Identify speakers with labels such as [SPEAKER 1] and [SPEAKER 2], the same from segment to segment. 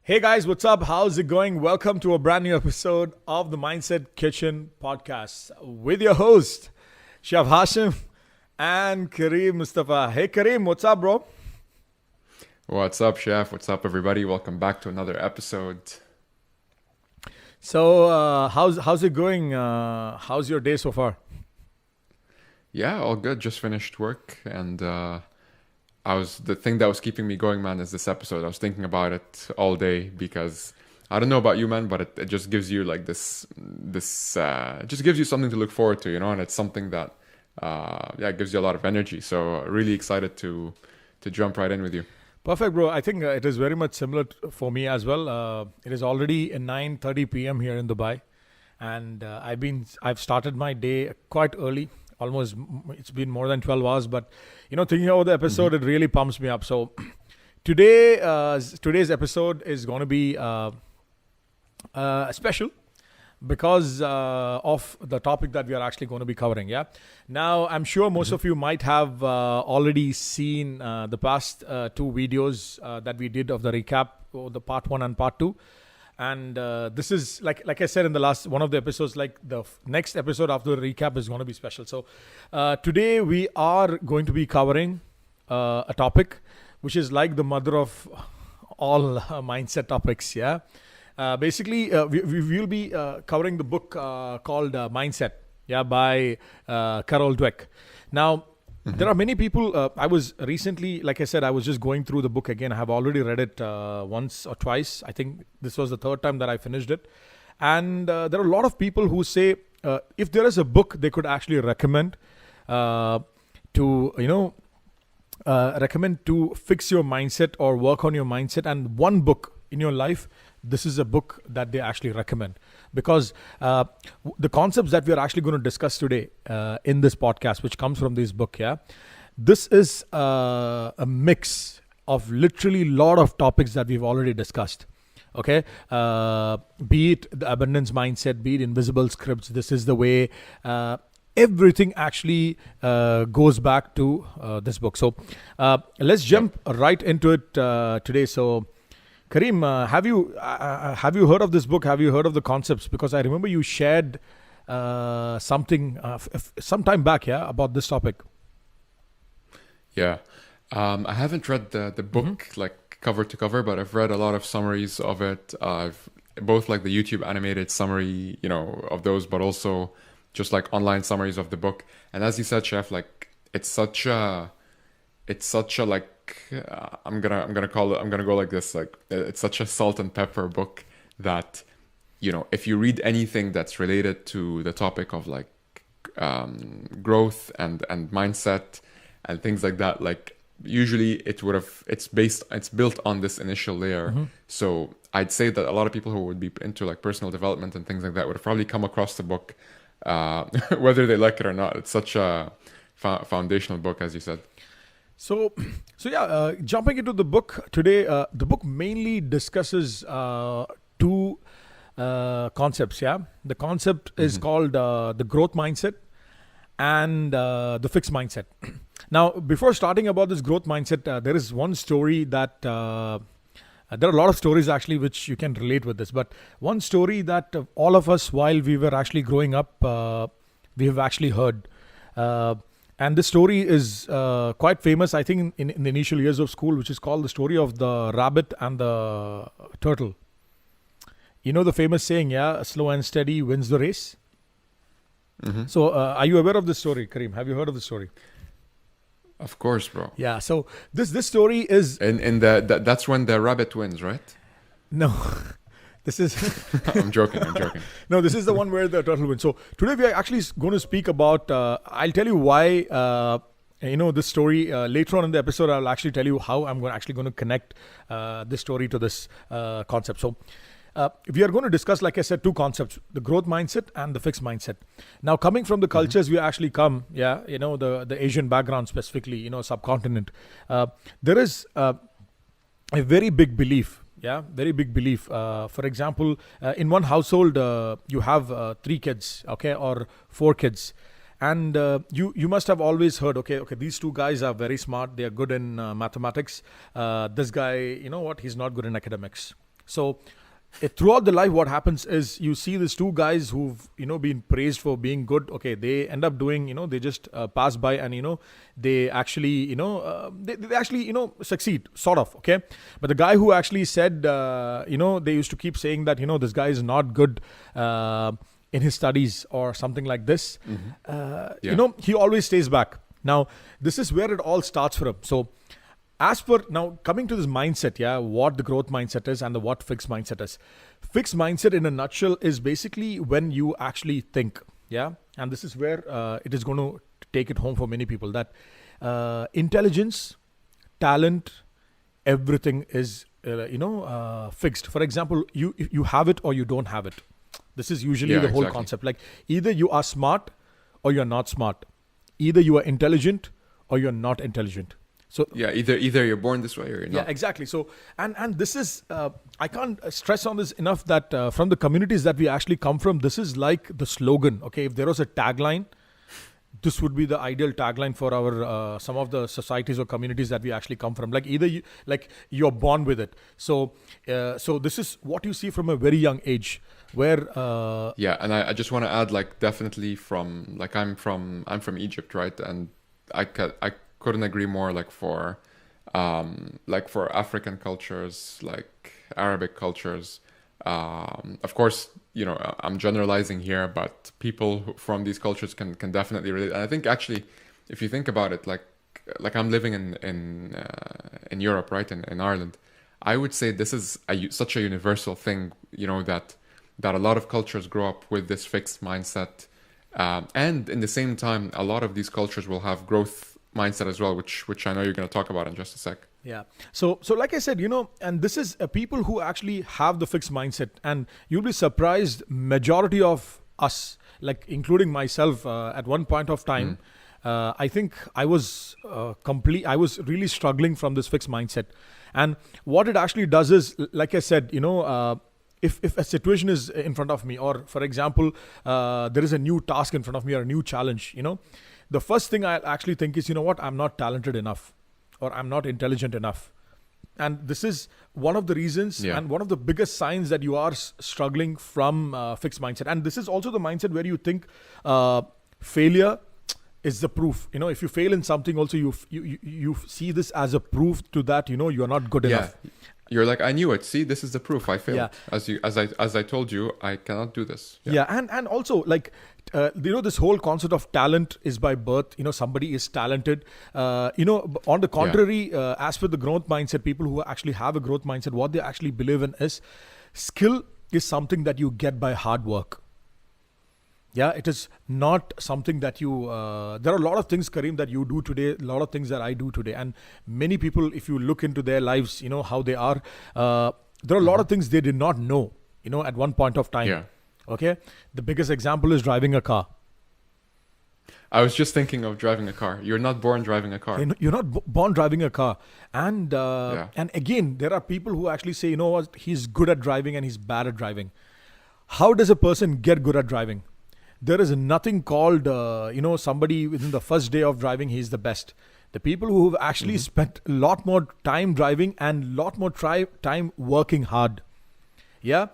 [SPEAKER 1] Hey guys, what's up? How's it going? Welcome to a brand new episode of the Mindset Kitchen podcast with your host, Chef Hashim and Kareem Mustafa. Hey Kareem, what's up, bro?
[SPEAKER 2] What's up, Chef? What's up, everybody? Welcome back to another episode.
[SPEAKER 1] So, how's it going? How's your day so far?
[SPEAKER 2] Yeah, all good. Just finished work, and the thing that was keeping me going, man, is this episode. I was thinking about it all day because I don't know about you, man, but it just gives you like it just gives you something to look forward to, and it's something that it gives you a lot of energy. So really excited to jump right in with you.
[SPEAKER 1] Perfect, bro. I think it is very much similar for me as well. It is already 9:30 p.m. here in Dubai, and I've started my day quite early. Almost, it's been more than 12 hours, but thinking about the episode, it really pumps me up. So today's episode is going to be special because of the topic that we are actually going to be covering. Yeah. Now, I'm sure most of you might have already seen the past two videos that we did of the recap, the part 1 and part 2. And this is like I said in the last one of the episodes, like the next episode after the recap is going to be special. So today we are going to be covering a topic which is like the mother of all mindset topics. Yeah. Basically, we will be covering the book called Mindset, by Carol Dweck. Now, there are many people. I was recently, like I said, I was just going through the book again. I have already read it once or twice. I think this was the third time that I finished it. And there are a lot of people who say if there is a book they could actually recommend recommend to fix your mindset or work on your mindset, and one book in your life, this is a book that they actually recommend, because the concepts that we are actually going to discuss today in this podcast, which comes from this book, this is a mix of literally a lot of topics that we've already discussed. Okay, be it the abundance mindset, be it invisible scripts, this is the way. Everything actually goes back to this book. So let's jump right into it today. So Kareem, have you heard of this book? Have you heard of the concepts? Because I remember you shared something some time back, about this topic.
[SPEAKER 2] Yeah, I haven't read the book like cover to cover, but I've read a lot of summaries of it. I've both like the YouTube animated summary, of those, but also just like online summaries of the book. And as you said, Chef, like it's such a like. I'm gonna go like this, like it's such a salt and pepper book that if you read anything that's related to the topic of like growth and mindset and things like that, like usually it's built on this initial layer. So I'd say that a lot of people who would be into like personal development and things like that would have probably come across the book whether they like it or not. It's such a foundational book, as you said.
[SPEAKER 1] So jumping into the book today, the book mainly discusses two concepts. Yeah, the concept is called the growth mindset and the fixed mindset. Now, before starting about this growth mindset, there is one story that there are a lot of stories actually which you can relate with this, but one story that all of us, while we were actually growing up, we have actually heard. And this story is quite famous, I think, in the initial years of school, which is called the story of the rabbit and the turtle. You know the famous saying, slow and steady wins the race. So are you aware of this story, Kareem? Have you heard of this story?
[SPEAKER 2] Of course, bro.
[SPEAKER 1] Yeah, so this story is...
[SPEAKER 2] And that's when the rabbit wins, right?
[SPEAKER 1] No. This is...
[SPEAKER 2] I'm joking.
[SPEAKER 1] No, this is the one where the turtle wins. So today we are actually going to speak about... I'll tell you why... this story later on in the episode. I'll actually tell you how I'm actually going to connect this story to this concept. So we are going to discuss, like I said, two concepts: the growth mindset and the fixed mindset. Now, coming from the cultures we actually come, the Asian background specifically, subcontinent, there is a very big belief. Very big belief. For example, in one household, you have 3 kids, or 4 kids. And you must have always heard, okay, these 2 guys are very smart. They are good in mathematics. This guy, he's not good in academics. So throughout the life, what happens is you see these two guys who've been praised for being good. Okay, they end up doing they just pass by, and they actually they actually succeed, sort of. Okay, but the guy who actually said they used to keep saying that this guy is not good in his studies or something like this. He always stays back. Now this is where it all starts for him. So as per now, coming to this mindset, what the growth mindset is and the what fixed mindset is. Fixed mindset in a nutshell is basically when you actually think, and this is where it is going to take it home for many people, that intelligence, talent, everything is fixed. For example, you have it or you don't have it. This is usually the whole concept. Like either you are smart or you're not smart. Either you are intelligent or you're not intelligent. So
[SPEAKER 2] either you're born this way or you're not.
[SPEAKER 1] Yeah, exactly. So and this is I can't stress on this enough that from the communities that we actually come from, this is like the slogan. Okay, if there was a tagline, this would be the ideal tagline for our some of the societies or communities that we actually come from. Like either you're born with it. So so this is what you see from a very young age. Where
[SPEAKER 2] and I just want to add, like, definitely from, like, I'm from Egypt, right? And I couldn't agree more. Like for African cultures, like Arabic cultures, of course, I'm generalizing here, but people from these cultures can definitely relate. And I think actually, if you think about it, like I'm living in Europe, right, in Ireland, I would say this is such a universal thing, that a lot of cultures grow up with this fixed mindset, and in the same time, a lot of these cultures will have growth mindset as well, which I know you're going to talk about in just a sec.
[SPEAKER 1] Yeah. So like I said, and this is people who actually have the fixed mindset, and you'll be surprised, majority of us, like including myself, at one point of time, I think I was I was really struggling from this fixed mindset. And what it actually does is, like I said, if a situation is in front of me, or for example, there is a new task in front of me or a new challenge, the first thing I actually think is, I'm not talented enough, or I'm not intelligent enough. And this is one of the reasons and one of the biggest signs that you are struggling from fixed mindset. And this is also the mindset where you think failure is the proof. If you fail in something, also you see this as a proof to that, you're not good enough.
[SPEAKER 2] You're like, I knew it. See, this is the proof. I failed. As I told you, I cannot do this.
[SPEAKER 1] And also, like, this whole concept of talent is by birth. Somebody is talented. On the contrary, as per the growth mindset, people who actually have a growth mindset, what they actually believe in is skill is something that you get by hard work. It is not something that you, there are a lot of things, Kareem, that you do today, a lot of things that I do today. And many people, if you look into their lives, how they are, there are a lot of things they did not know, at one point of time.
[SPEAKER 2] Yeah.
[SPEAKER 1] Okay. The biggest example is driving a car.
[SPEAKER 2] I was just thinking of driving a car. You're not born driving a car.
[SPEAKER 1] You're not born driving a car. And again, there are people who actually say, what, he's good at driving and he's bad at driving. How does a person get good at driving? There is nothing called, somebody within the first day of driving, he's the best. The people who have actually spent a lot more time driving and a lot more time working hard. Now,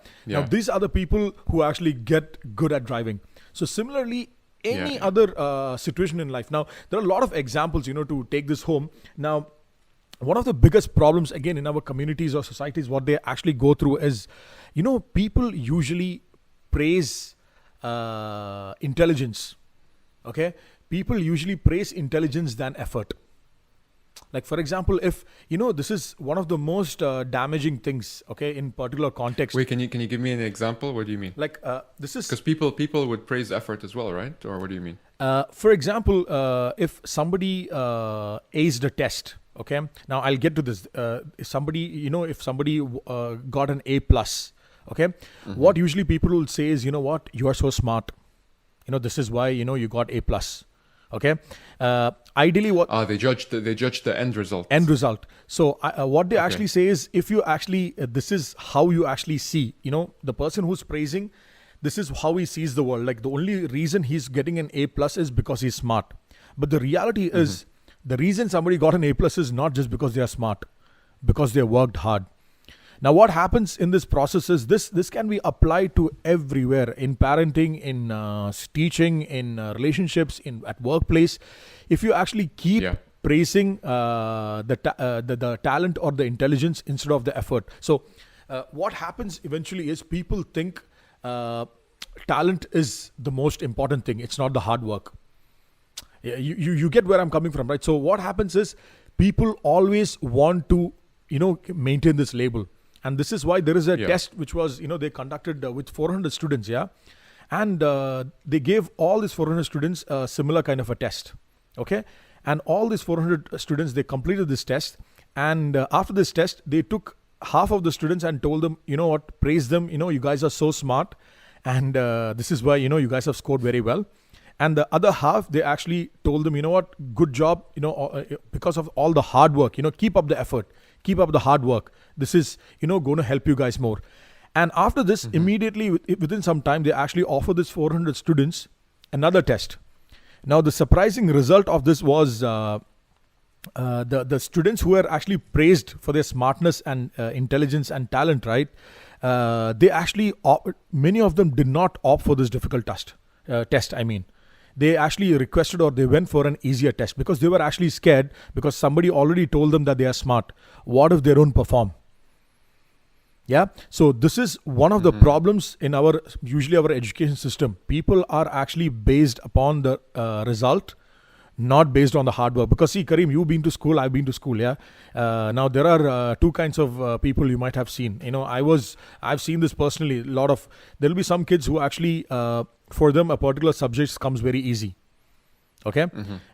[SPEAKER 1] these are the people who actually get good at driving. So similarly, any other situation in life. Now, there are a lot of examples, to take this home. Now, one of the biggest problems, again, in our communities or societies, what they actually go through is, people usually praise intelligence. Okay, people usually praise intelligence than effort. Like, for example, if this is one of the most damaging things, okay, in particular context.
[SPEAKER 2] Wait, can you give me an example? What do you mean?
[SPEAKER 1] Like, this is
[SPEAKER 2] because people would praise effort as well, right? Or what do you mean?
[SPEAKER 1] For example, if somebody aced a test, okay, now I'll get to this. If somebody got an A+, okay, what usually people will say is, what, you are so smart. This is why, you got A+. Okay. Ideally, what
[SPEAKER 2] they judge the end result.
[SPEAKER 1] So what they actually say is, if you actually, this is how you actually see, the person who's praising, this is how he sees the world. Like, the only reason he's getting an A+ is because he's smart. But the reality is, the reason somebody got an A+ is not just because they are smart, because they worked hard. Now, what happens in this process is this can be applied to everywhere, in parenting, in teaching, in relationships, in at workplace. If you actually keep
[SPEAKER 2] Yeah.
[SPEAKER 1] praising the talent or the intelligence instead of the effort. So, what happens eventually is people think talent is the most important thing. It's not the hard work. Yeah, you get where I'm coming from, right? So what happens is people always want to maintain this label, and this is why there is a
[SPEAKER 2] Yeah.
[SPEAKER 1] test which was they conducted with 400 students, yeah, and they gave all these 400 students a similar kind of a test, okay, and all these 400 students, they completed this test, and after this test they took half of the students and told them, praise them, you guys are so smart, and this is why you guys have scored very well. And the other half, they actually told them, good job, because of all the hard work, keep up the effort, keep up the hard work. This is, going to help you guys more. And after this, immediately within some time, they actually offered this 400 students another test. Now, the surprising result of this was the students who were actually praised for their smartness and intelligence and talent, right? They actually, many of them did not opt for this difficult test. They actually requested, or they went for an easier test, because they were actually scared, because somebody already told them that they are smart. What if they don't perform? Yeah. So this is one of the problems in usually our education system. People are actually based upon the result, not based on the hard work. Because see, Kareem, you've been to school, I've been to school. Yeah. Now there are two kinds of people you might have seen. I've seen this personally. There'll be some kids who actually, for them, a particular subject comes very easy. Okay.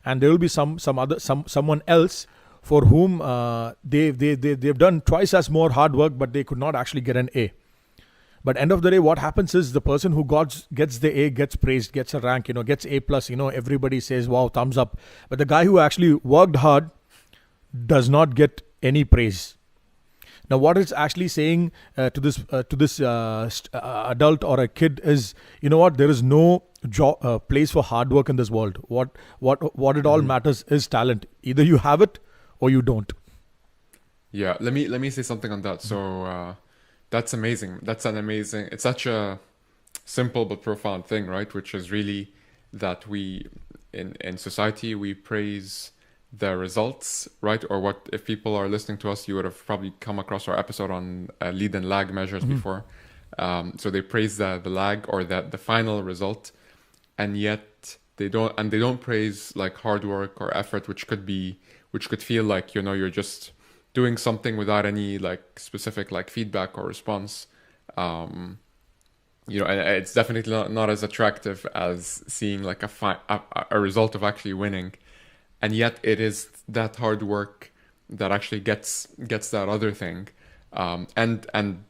[SPEAKER 1] And there will be someone else for whom they've done twice as more hard work, but they could not actually get an A. But end of the day, what happens is the person who gets the A gets praised, gets a rank, gets A plus, everybody says, wow, thumbs up. But the guy who actually worked hard does not get any praise. Now, what it's actually saying to this adult or a kid is, there is no place for hard work in this world. What it all matters is talent. Either you have it or you don't.
[SPEAKER 2] Yeah, let me say something on that. So that's amazing. It's such a simple but profound thing, right? Which is really that we in society we praise the results, right? Or what, if people are listening to us, you would have probably come across our episode on lead and lag measures before. So they praise the lag or the final result, and yet they don't praise like hard work or effort, which could feel like you're just doing something without any like specific like feedback or response. And it's definitely not as attractive as seeing like a result of actually winning. And yet it is that hard work that actually gets that other thing. And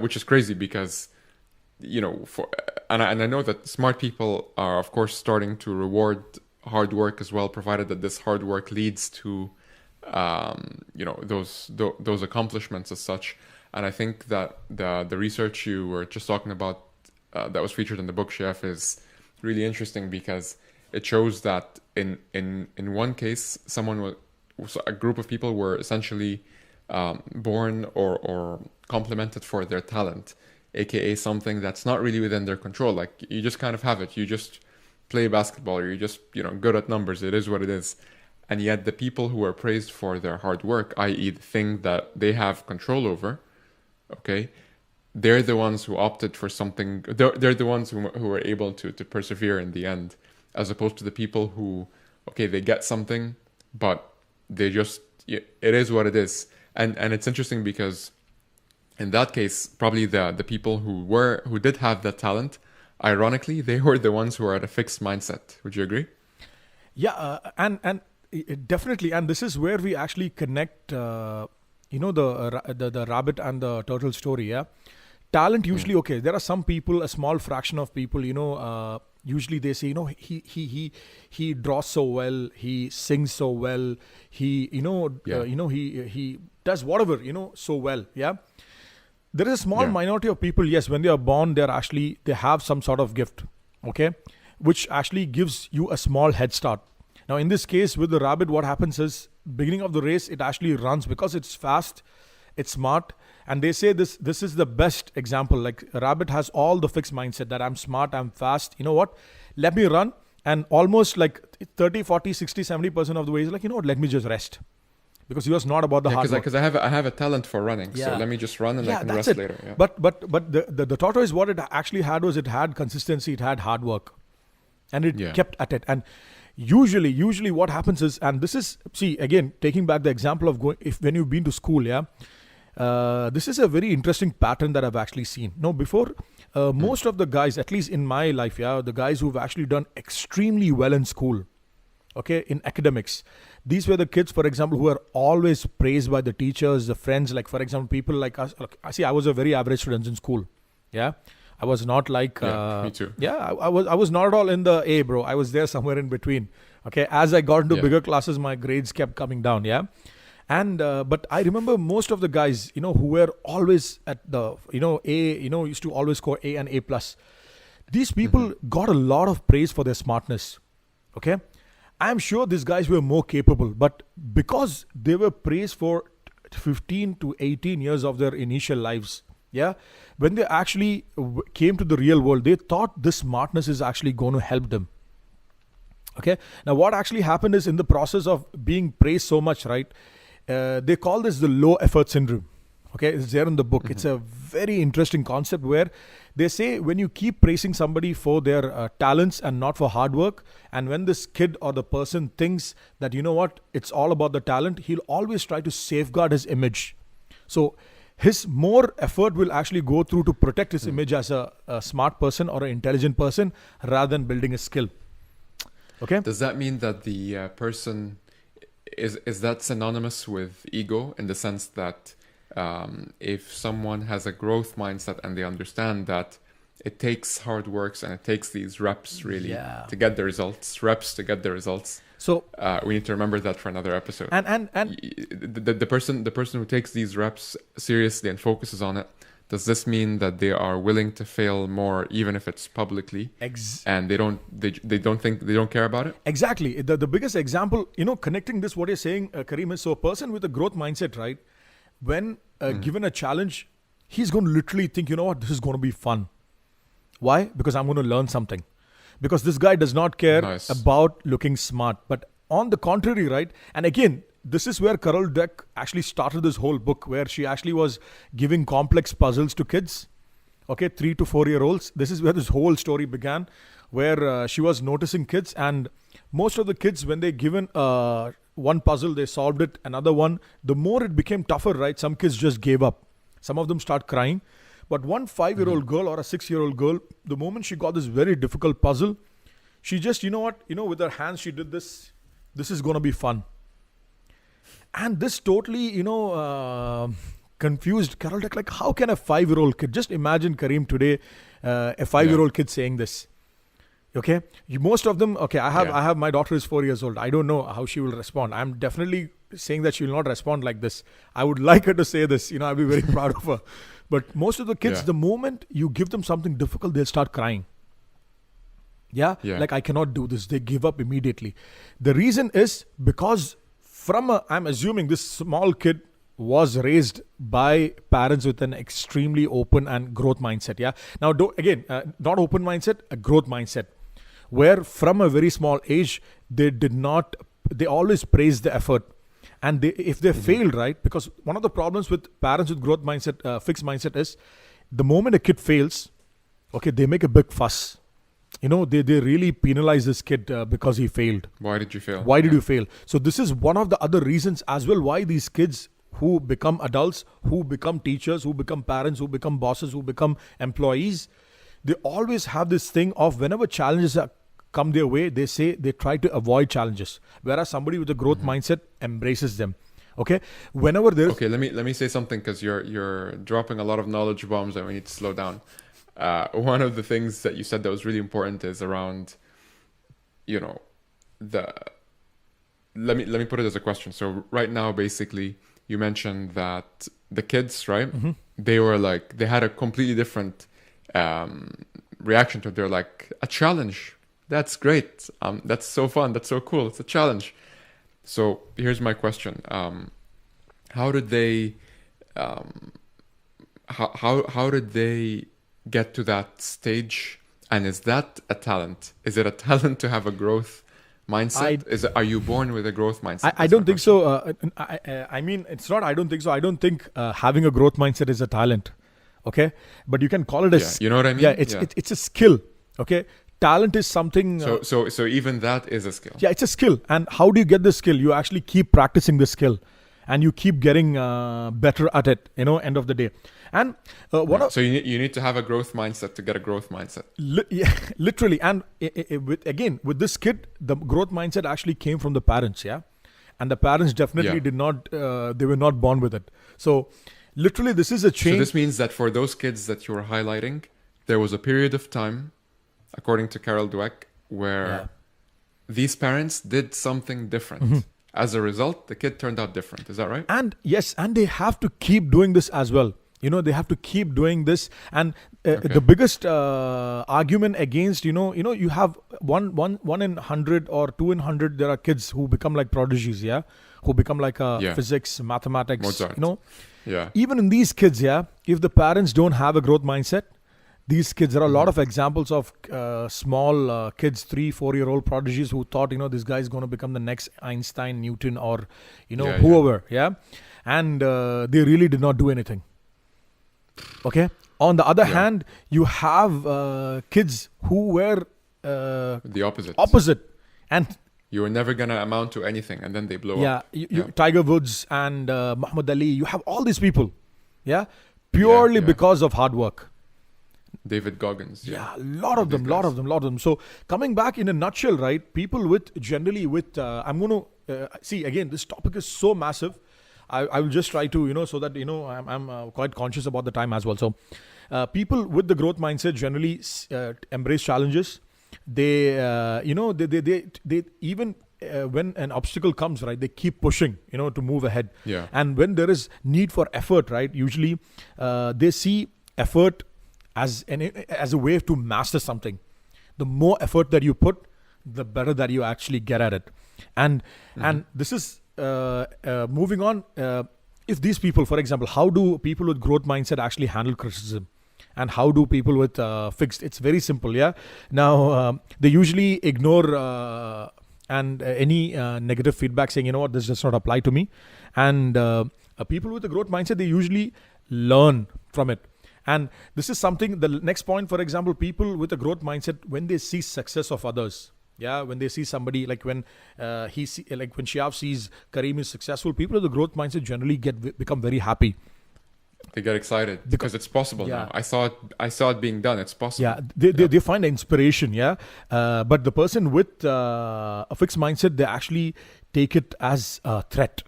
[SPEAKER 2] which is crazy because, and I know that smart people are of course starting to reward hard work as well, provided that this hard work leads to, those accomplishments as such. And I think that the research you were just talking about that was featured in the book, Chef, is really interesting because it shows that in one case, a group of people were essentially born or complimented for their talent, aka something that's not really within their control. Like you just kind of have it. You just play basketball, or you're just good at numbers. It is what it is. And yet the people who are praised for their hard work, i.e. the thing that they have control over, okay, they're the ones who opted for something. They're the ones who were able to persevere in the end, as opposed to the people who, okay, they get something, but they just, it is what it is. And it's interesting because in that case, probably the people who did have that talent, ironically, they were the ones who are at a fixed mindset. Would you agree?
[SPEAKER 1] Yeah, and definitely. And this is where we actually connect, the rabbit and the turtle story. Yeah, talent usually, okay, there are some people, a small fraction of people, usually they say, he draws so well, he sings so well, he does whatever, so well. Yeah. There is a small minority of people, yes, when they are born, they have some sort of gift, okay, which actually gives you a small head start. Now, in this case, with the rabbit, what happens is, beginning of the race, it actually runs because it's fast, it's smart, And they say this is the best example. Like a rabbit has all the fixed mindset that I'm smart, I'm fast. You know what? Let me run. And almost like 30, 40, 60, 70% of the way, he's like, you know what? Let me just rest. Because he was not about the hard work.
[SPEAKER 2] Because I have a talent for running, so let me just run and I can rest later. Yeah.
[SPEAKER 1] But the tortoise, what it actually had was it had consistency, it had hard work, and it kept at it. And usually what happens is, and this is, see, again, taking back the example of when you've been to school, this is a very interesting pattern that I've actually seen. No, before most of the guys, at least in my life, the guys who've actually done extremely well in school, okay, in academics. These were the kids, for example, who were always praised by the teachers, the friends. Like, for example, people like us. Look, see, I was a very average student in school. Yeah, I was not like.
[SPEAKER 2] Me too.
[SPEAKER 1] Yeah, I was not at all in the A, bro. I was there somewhere in between. Okay, as I got into bigger classes, my grades kept coming down. Yeah, and but I remember most of the guys, who were always at the, A, used to always score A and A plus. These people got a lot of praise for their smartness. Okay. I'm sure these guys were more capable, but because they were praised for 15 to 18 years of their initial lives, when they actually came to the real world, they thought this smartness is actually going to help them. Okay. Now, what actually happened is, in the process of being praised so much, right, they call this the low effort syndrome. Okay. It's there in the book. It's a very interesting concept where they say when you keep praising somebody for their talents and not for hard work, and when this kid or the person thinks that, you know what, it's all about the talent, he'll always try to safeguard his image. So his more effort will actually go through to protect his image as a smart person or an intelligent person rather than building a skill. Okay.
[SPEAKER 2] Does that mean that the person is that synonymous with ego, in the sense that if someone has a growth mindset and they understand that it takes hard works and it takes these reps really to get the results, so we need to remember that for another episode.
[SPEAKER 1] And
[SPEAKER 2] the person who takes these reps seriously and focuses on it, does this mean that they are willing to fail more, even if it's publicly, and they don't care about it?
[SPEAKER 1] Exactly. The biggest example, connecting this, what you're saying, Kareem, is, so a person with a growth mindset, right, when given a challenge, he's going to literally think, you know what, this is going to be fun. Why? Because I'm going to learn something. Because this guy does not care about looking smart. But on the contrary, right? And again, this is where Carol Dweck actually started this whole book, where she actually was giving complex puzzles to kids. Okay, 3 to 4 year olds. This is where this whole story began, where she was noticing kids, and most of the kids, when they given one puzzle, they solved it. Another one, the more it became tougher, right? Some kids just gave up. Some of them start crying. But one 5-year-old girl or a 6-year-old girl, the moment she got this very difficult puzzle, she just, with her hands, she did this. This is going to be fun. And this totally, confused Carol Dweck. Like, how can a 5-year-old kid, just imagine, Kareem, today, a 5-year-old kid saying this. Okay, most of them. Okay, I have my daughter is 4 years old. I don't know how she will respond. I'm definitely saying that she will not respond like this. I would like her to say this. I'll be very proud of her. But most of the kids, the moment you give them something difficult, they'll start crying. Like, I cannot do this. They give up immediately. The reason is because I'm assuming this small kid was raised by parents with an extremely open and growth mindset. Now, not open mindset, a growth mindset, where from a very small age, they always praised the effort. And if they failed, right, because one of the problems with parents with growth mindset, fixed mindset, is the moment a kid fails, okay, they make a big fuss. They really penalize this kid because he failed.
[SPEAKER 2] Why did you fail?
[SPEAKER 1] Why did you fail? So this is one of the other reasons as well why these kids who become adults, who become teachers, who become parents, who become bosses, who become employees, they always have this thing of whenever challenges come their way, they try to avoid challenges. Whereas somebody with a growth mindset embraces them. Okay, whenever there's
[SPEAKER 2] let me say something, because you're dropping a lot of knowledge bombs and we need to slow down. One of the things that you said that was really important is around, let me put it as a question. So right now, basically, you mentioned that the kids, right? They were like, they had a completely different reaction to it. They're like, a challenge. That's great. That's so fun. That's so cool. It's a challenge. So here's my question. How did they how did they get to that stage? And is that a talent? Is it a talent to have a growth mindset? Are you born with a growth mindset?
[SPEAKER 1] I don't think so. I mean, it's not. I don't think so. I don't think having a growth mindset is a talent. Okay, but you can call it a.
[SPEAKER 2] You know what I mean?
[SPEAKER 1] Yeah, it's a skill. Okay, talent is something.
[SPEAKER 2] So even that is a skill.
[SPEAKER 1] Yeah, it's a skill. And how do you get the skill? You actually keep practicing the skill, and you keep getting better at it. End of the day. And
[SPEAKER 2] so you need to have a growth mindset to get a growth mindset.
[SPEAKER 1] Literally. And with this kid, the growth mindset actually came from the parents. Yeah, and the parents definitely did not. They were not born with it. So literally, this is a change.
[SPEAKER 2] So this means that for those kids that you were highlighting, there was a period of time, according to Carol Dweck, where these parents did something different. Mm-hmm. As a result, the kid turned out different. Is that right?
[SPEAKER 1] And yes, and they have to keep doing this as well. They have to keep doing this. And the biggest argument against, you have one in 100 or 2 in 100, there are kids who become like prodigies, who become like physics, mathematics,
[SPEAKER 2] Mozart.
[SPEAKER 1] Even in these kids, if the parents don't have a growth mindset, these kids, there are a lot of examples of small kids, 3-4-year-old prodigies who thought, this guy is going to become the next Einstein, Newton, or, whoever. And they really did not do anything. Okay. On the other hand, you have kids who were
[SPEAKER 2] the opposite.
[SPEAKER 1] And
[SPEAKER 2] you were never going to amount to anything, and then they blow up.
[SPEAKER 1] Tiger Woods and Muhammad Ali, you have all these people. Purely because of hard work.
[SPEAKER 2] David Goggins.
[SPEAKER 1] A lot of them. So coming back in a nutshell, right? People with I'm going to see again, this topic is so massive. I will just try to, so that, I'm quite conscious about the time as well. So people with the growth mindset generally embrace challenges. They, they even when an obstacle comes, right, they keep pushing, to move ahead. And when there is need for effort, right, usually they see effort as a way to master something. The more effort that you put, the better that you actually get at it. And this is moving on. If these people, for example, how do people with growth mindset actually handle criticism? And how do people with fixed? It's very simple. Now, they usually ignore any negative feedback, saying, what, this does not apply to me. And people with a growth mindset, they usually learn from it. And this is something, the next point, for example, people with a growth mindset, when they see success of others, when they see somebody, like when when Shihab sees Kareem is successful, people with the growth mindset generally become very happy.
[SPEAKER 2] They get excited because it's possible now. I saw it being done. It's possible.
[SPEAKER 1] They find inspiration. But the person with a fixed mindset, they actually take it as a threat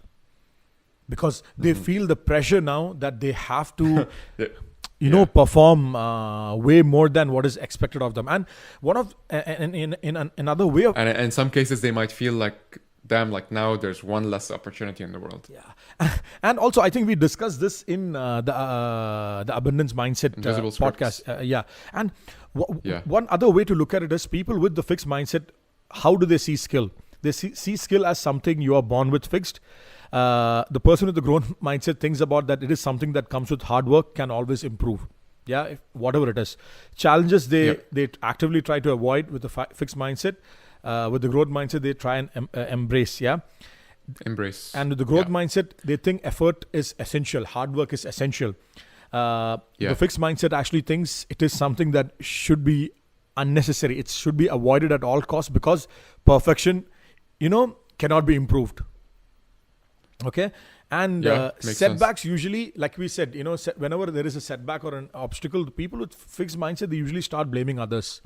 [SPEAKER 1] because they feel the pressure now that they have to. Perform way more than what is expected of them. And one of in another way of,
[SPEAKER 2] and in some cases they might feel like, damn, like now there's one less opportunity in the world.
[SPEAKER 1] And also I think we discussed this in the abundance mindset podcast. And one other way to look at it is people with the fixed mindset. How do they see skill? They see skill as something you are born with fixed. The person with the growth mindset thinks about that it is something that comes with hard work, can always improve. Whatever it is. Challenges they actively try to avoid with the fixed mindset. With the growth mindset, they try and embrace.
[SPEAKER 2] Embrace.
[SPEAKER 1] And with the growth mindset, they think effort is essential. Hard work is essential. The fixed mindset actually thinks it is something that should be unnecessary. It should be avoided at all costs because perfection, cannot be improved. Okay. And setbacks usually, like we said, whenever there is a setback or an obstacle, the people with fixed mindset, they usually start blaming others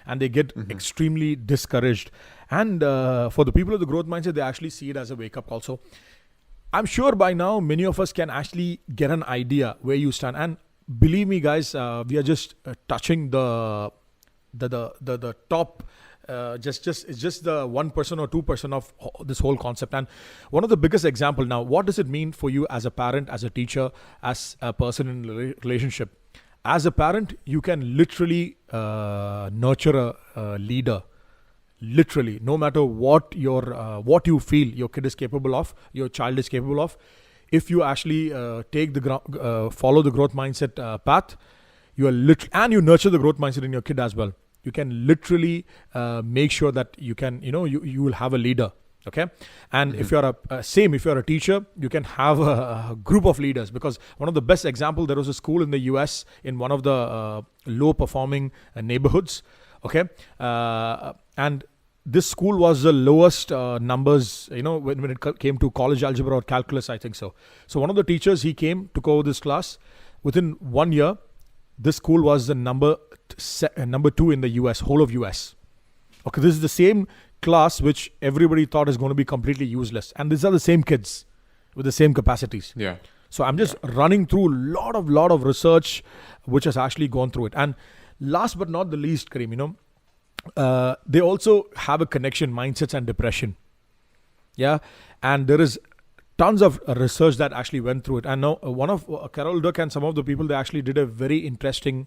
[SPEAKER 1] and they get extremely discouraged. And for the people with the growth mindset, they actually see it as a wake up call. So I'm sure by now, many of us can actually get an idea where you stand. And believe me, guys, we are just touching the top. It's just the 1% or 2% of this whole concept. And one of the biggest example now, what does it mean for you as a parent, as a teacher, as a person in a relationship? As a parent, you can literally nurture a leader. Literally, no matter what you feel your kid is capable of, your child is capable of. if you actually follow the growth mindset path, you are and you nurture the growth mindset in your kid as well. You can literally make sure that you can, you will have a leader. Okay. And if you're if you're a teacher, you can have a group of leaders, because one of the best example, there was a school in the US in one of the low performing neighborhoods. Okay. And this school was the lowest numbers, when it came to college algebra or calculus, I think so. So one of the teachers, he came, took over this class. Within 1 year, this school was the number 2 in the US, whole of US. Okay, this is the same class which everybody thought is going to be completely useless. And these are the same kids with the same capacities.
[SPEAKER 2] Yeah.
[SPEAKER 1] So I'm just running through a lot of research which has actually gone through it. And last but not the least, Kareem, they also have a connection, mindsets and depression. Yeah. And there is tons of research that actually went through it. And now one of Carol Dweck and some of the people, they actually did a very interesting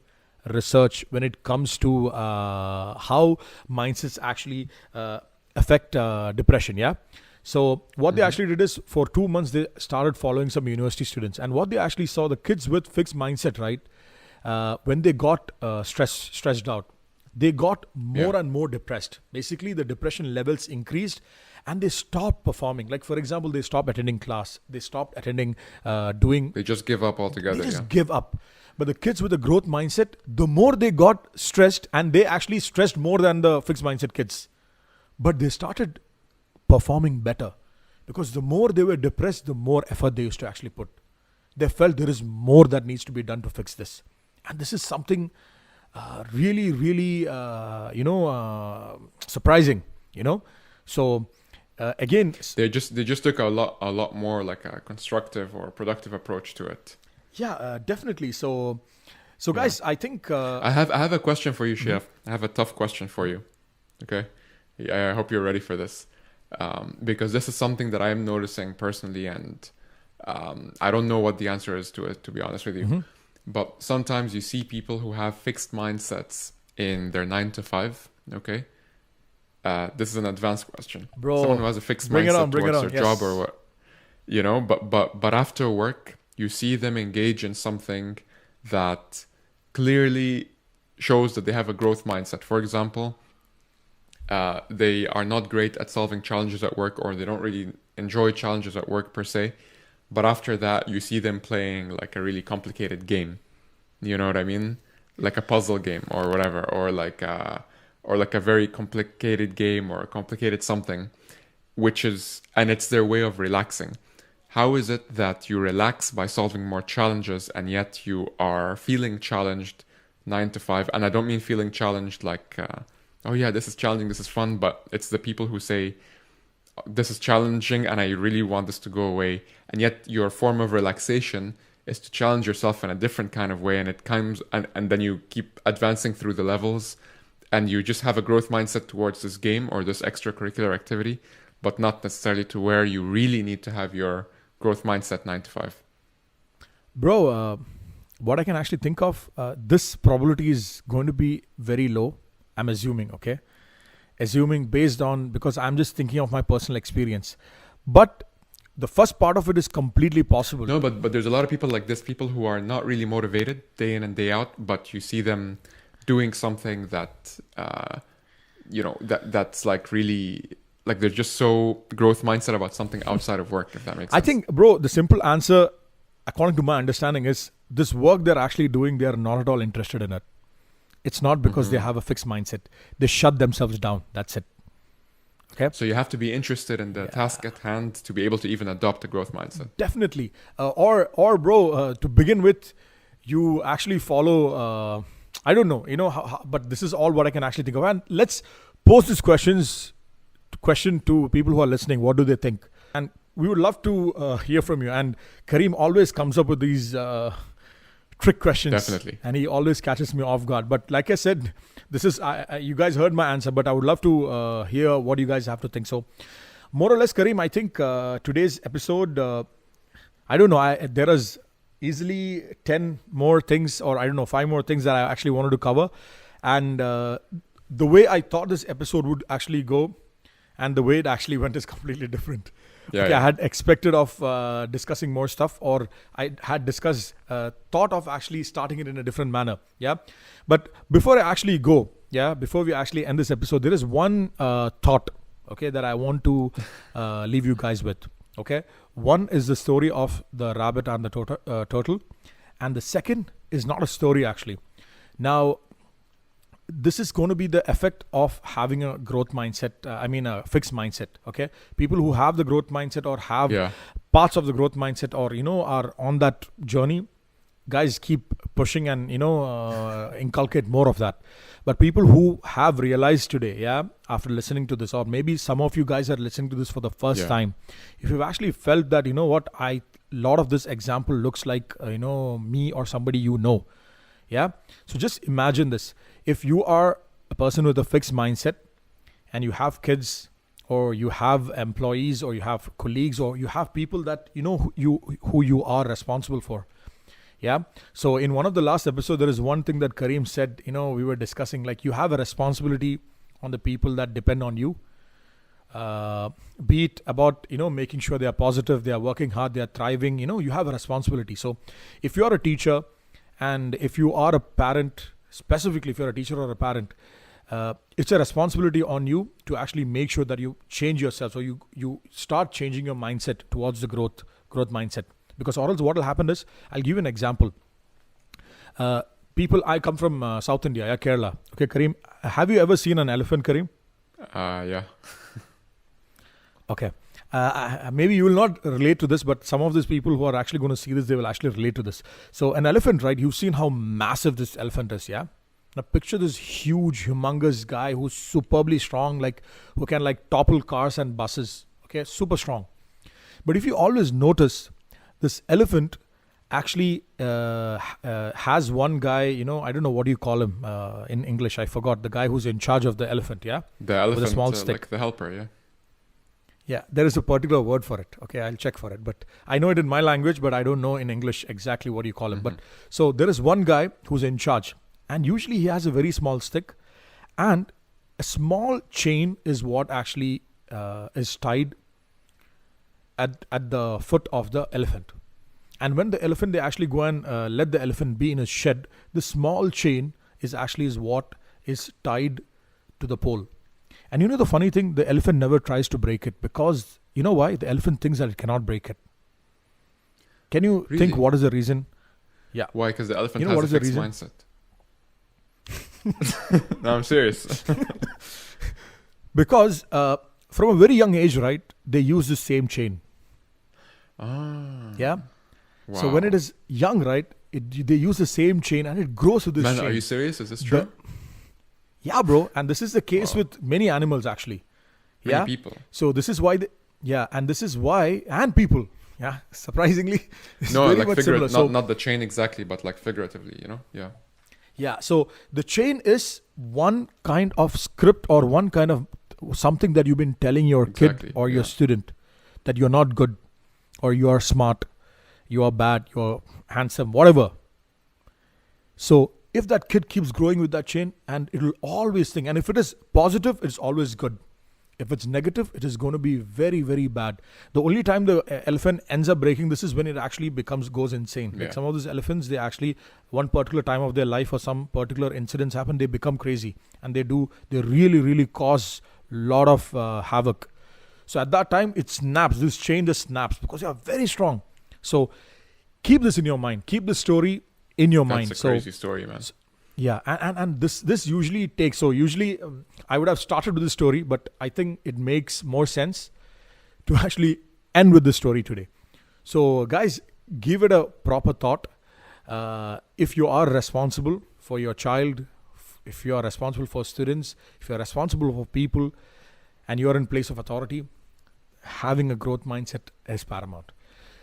[SPEAKER 1] research when it comes to how mindsets actually affect depression. Yeah. So what they actually did is, for 2 months, they started following some university students. And what they actually saw, the kids with fixed mindset, right? When they got stressed out, they got more and more depressed. Basically, the depression levels increased and they stopped performing. Like, for example, they stopped attending class. They stopped attending,
[SPEAKER 2] They just give up altogether.
[SPEAKER 1] They just give up. But the kids with a growth mindset, the more they got stressed, and they actually stressed more than the fixed mindset kids. But they started performing better, because the more they were depressed, the more effort they used to actually put. They felt there is more that needs to be done to fix this. And this is something really, really, surprising, So again,
[SPEAKER 2] they just took a lot more like a constructive or productive approach to it.
[SPEAKER 1] Yeah, definitely. So guys, I think
[SPEAKER 2] I have a question for you, Chef. I have a tough question for you. Okay, I hope you're ready for this, because this is something that I'm noticing personally, and I don't know what the answer is to it, to be honest with you. But sometimes you see people who have fixed mindsets in their 9 to 5. Okay, this is an advanced question.
[SPEAKER 1] Bro,
[SPEAKER 2] someone who has a fixed mindset towards their job or what, but after work, you see them engage in something that clearly shows that they have a growth mindset. For example, they are not great at solving challenges at work, or they don't really enjoy challenges at work per se. But after that, you see them playing like a really complicated game. You know what I mean? Like a puzzle game or whatever, or like a very complicated game or a complicated something, and it's their way of relaxing. How is it that you relax by solving more challenges, and yet you are feeling challenged 9 to 5? And I don't mean feeling challenged like, oh yeah, this is challenging, this is fun, but it's the people who say, this is challenging and I really want this to go away. And yet your form of relaxation is to challenge yourself in a different kind of way. And it comes, and then you keep advancing through the levels, and you just have a growth mindset towards this game or this extracurricular activity, but not necessarily to where you really need to have your growth mindset 9 to 5.
[SPEAKER 1] Bro, what I can actually think of, this probability is going to be very low. I'm assuming, okay? Assuming based on, because I'm just thinking of my personal experience. But the first part of it is completely possible.
[SPEAKER 2] No, but there's a lot of people like this, people who are not really motivated day in and day out, but you see them doing something that, that's like really, like they're just so growth mindset about something outside of work, if that makes sense.
[SPEAKER 1] I think, bro, the simple answer, according to my understanding, is this work they're actually doing, they're not at all interested in it. It's not because they have a fixed mindset. They shut themselves down. That's it. Okay.
[SPEAKER 2] So you have to be interested in the task at hand to be able to even adopt a growth mindset.
[SPEAKER 1] Definitely. Or bro, to begin with, you actually follow, I don't know, but this is all what I can actually think of. And let's pose this question to people who are listening. What do they think? And we would love to hear from you. And Kareem always comes up with these trick questions.
[SPEAKER 2] Definitely.
[SPEAKER 1] And he always catches me off guard. But like I said, this is, you guys heard my answer, but I would love to hear what you guys have to think. So more or less, Kareem, I think today's episode, I don't know, there is easily 10 more things, or I don't know, 5 more things that I actually wanted to cover. And the way I thought this episode would actually go and the way it actually went is completely different.
[SPEAKER 2] Yeah,
[SPEAKER 1] I
[SPEAKER 2] yeah.
[SPEAKER 1] had expected of discussing more stuff, or I had discussed, thought of actually starting it in a different manner. Yeah. But before I actually go, before we actually end this episode, there is one thought, okay, that I want to leave you guys with. Okay. One is the story of the rabbit and the turtle. And the second is not a story actually. Now, this is going to be the effect of having a growth mindset. A fixed mindset. Okay, people who have the growth mindset or have
[SPEAKER 2] Yeah.
[SPEAKER 1] parts of the growth mindset, or are on that journey. Guys, keep pushing and inculcate more of that. But people who have realized today, after listening to this, or maybe some of you guys are listening to this for the first
[SPEAKER 2] Yeah.
[SPEAKER 1] time, if you've actually felt that, a lot of this example looks like me or somebody yeah. So just imagine this. If you are a person with a fixed mindset and you have kids, or you have employees, or you have colleagues, or you have people that who you are responsible for. Yeah. So in one of the last episodes, there is one thing that Kareem said, we were discussing, like, you have a responsibility on the people that depend on you. Be it about, making sure they are positive, they are working hard, they are thriving, you have a responsibility. So if you are a teacher, and if you are a parent, specifically if you're a teacher or a parent, it's a responsibility on you to actually make sure that you change yourself. So you start changing your mindset towards the growth mindset. Because or else what will happen is, I'll give you an example. I come from South India, Kerala. Okay, Kareem, have you ever seen an elephant, Kareem?
[SPEAKER 2] Yeah.
[SPEAKER 1] Okay. Maybe you will not relate to this, but some of these people who are actually going to see this, they will actually relate to this. So an elephant, right? You've seen how massive this elephant is, yeah? Now picture this huge, humongous guy who's superbly strong, like who can like topple cars and buses. Okay, super strong. But if you always notice, this elephant actually has one guy, I don't know what do you call him in English. I forgot. The guy who's in charge of the elephant, yeah?
[SPEAKER 2] The elephant,
[SPEAKER 1] With a small stick.
[SPEAKER 2] like the helper, yeah.
[SPEAKER 1] Yeah, there is a particular word for it. Okay, I'll check for it. But I know it in my language, but I don't know in English exactly what you call him. But so there is one guy who's in charge. And usually he has a very small stick. And a small chain is what actually is tied at the foot of the elephant. And when the elephant, they actually go and let the elephant be in a shed, the small chain is what is tied to the pole. And the funny thing, the elephant never tries to break it, because you know why? The elephant thinks that it cannot break it. Can you think what is the reason? Yeah.
[SPEAKER 2] Why? Because the elephant
[SPEAKER 1] what
[SPEAKER 2] has
[SPEAKER 1] is
[SPEAKER 2] a
[SPEAKER 1] the
[SPEAKER 2] fixed
[SPEAKER 1] reason?
[SPEAKER 2] mindset. No, I'm serious.
[SPEAKER 1] Because from a very young age, right, they use the same chain. Yeah.
[SPEAKER 2] Wow.
[SPEAKER 1] So when it is young, right, they use the same chain and it grows with this
[SPEAKER 2] Man,
[SPEAKER 1] chain.
[SPEAKER 2] are you serious? Is this true?
[SPEAKER 1] Yeah, bro. And this is the case with many animals, actually.
[SPEAKER 2] Many people.
[SPEAKER 1] So this is why, and this is why, and people. Yeah, surprisingly, it's
[SPEAKER 2] No,
[SPEAKER 1] very
[SPEAKER 2] like
[SPEAKER 1] much similar.
[SPEAKER 2] not the chain exactly, but like figuratively, Yeah.
[SPEAKER 1] Yeah, so the chain is one kind of script, or one kind of something that you've been telling your
[SPEAKER 2] Exactly,
[SPEAKER 1] kid or your student, that you're not good, or you are smart, you are bad, you're handsome, whatever. So if that kid keeps growing with that chain, and it will always think, and if it is positive, it's always good. If it's negative, it is going to be very, very bad. The only time the elephant ends up breaking this is when it actually goes insane.
[SPEAKER 2] Yeah.
[SPEAKER 1] Like some of these elephants, they actually, one particular time of their life or some particular incidents happen, they become crazy. And they really, really cause a lot of havoc. So at that time, it snaps. This chain just snaps because you are very strong. So keep this in your mind. Keep the story in your mind.
[SPEAKER 2] That's a crazy story, man.
[SPEAKER 1] Yeah, and this usually takes, so usually I would have started with the story, but I think it makes more sense to actually end with the story today. So guys, give it a proper thought. If you are responsible for your child, if you are responsible for students, if you are responsible for people, and you are in place of authority, having a growth mindset is paramount.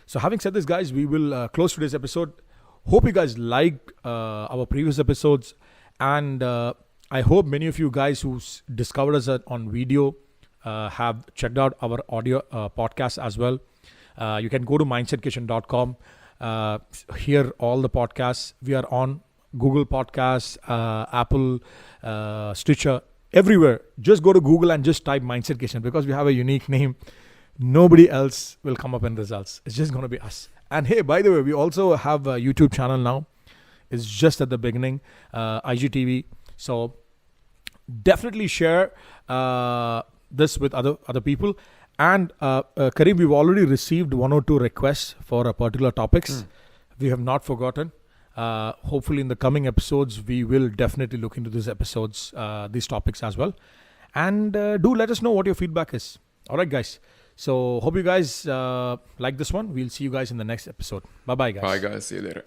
[SPEAKER 1] So having said this, guys, we will close today's episode. Hope you guys liked our previous episodes, and I hope many of you guys who discovered us on video have checked out our audio podcast as well. You can go to mindsetkitchen.com, hear all the podcasts. We are on Google Podcasts, Apple, Stitcher, everywhere. Just go to Google and just type Mindset Kitchen, because we have a unique name. Nobody else will come up in results. It's just going to be us. And hey, by the way, we also have a YouTube channel now. It's just at the beginning, IGTV. So definitely share this with other people. And Kareem, we've already received 1 or 2 requests for particular topics. We have not forgotten. Hopefully in the coming episodes, we will definitely look into these topics as well. And do let us know what your feedback is. All right, guys. So hope you guys like this one. We'll see you guys in the next episode. Bye-bye, guys.
[SPEAKER 2] Bye, guys. See you later.